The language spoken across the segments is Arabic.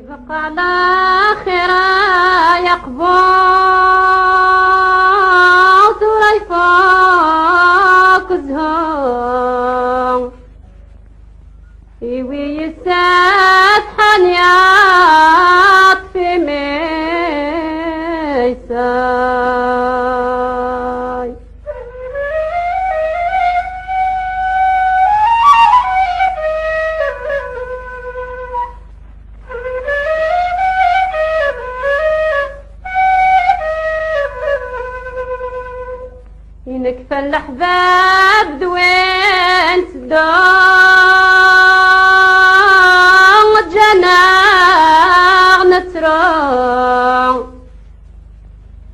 يبقى على خيرا يقبض ويفاق زهور يوي يسات حنيات في ميساي ينكفى الأحباب دوين صدام جناغ نترى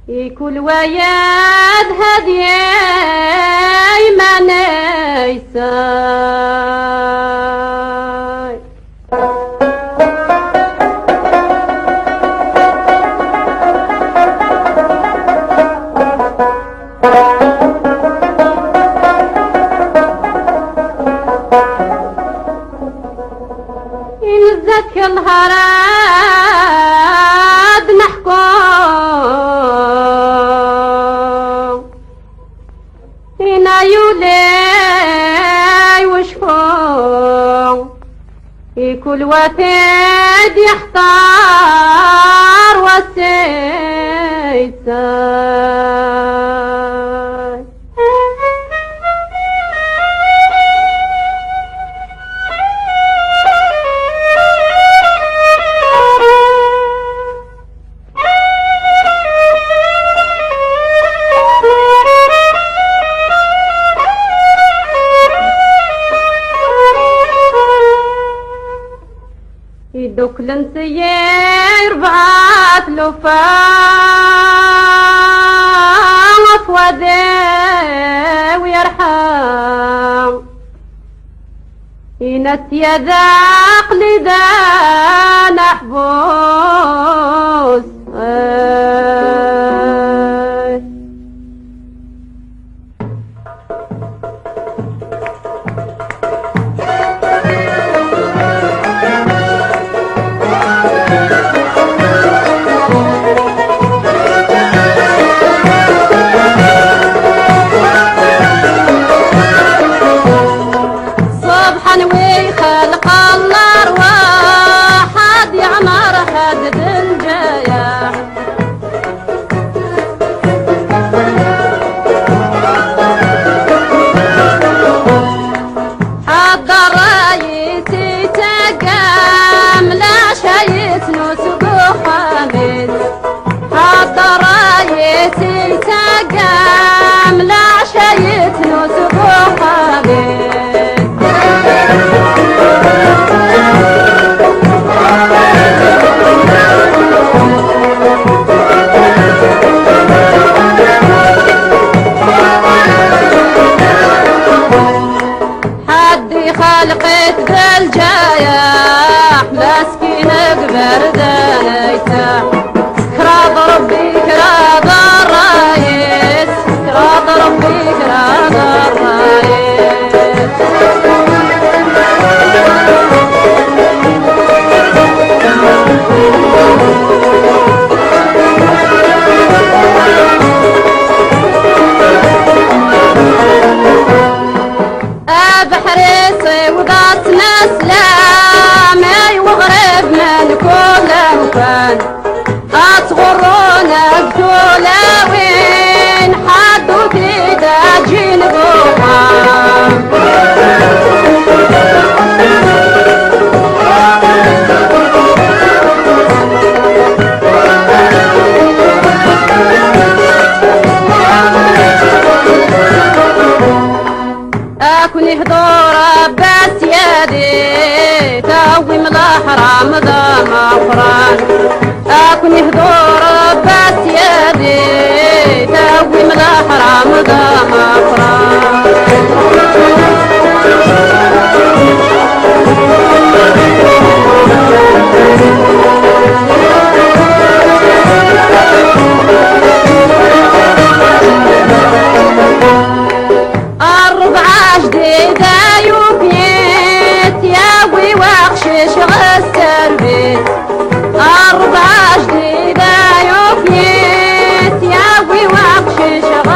يكل وياد هدي ما نيساي يمزك الهراد نحكم هنا يولي وشكم كل وفد يحتار والسيساي يدوك لنسير بعث لفام أفوادي ويرحم ينسي ذاق لذا نحبوس خلق الله أرواح حد يعمر حد الجاية حد الرايس يتقام لا شي يتنوس بخامس حد الرايس يتقام لا شي يتنوس بخامس خلقت بالجايح مسكين قبر دانيته كراد ربي كراد الرايس كراد ربي كراد الرايس بحريصي وضعتنا سلامي وغريب من كل مكان أتغرونا بجولا وين حدو كده جين بوحان أكون هدورة بس يدي توي ملاحرام ذا مفران أكون هدورة بس يدي توي ملاحرام ذا مفران شغال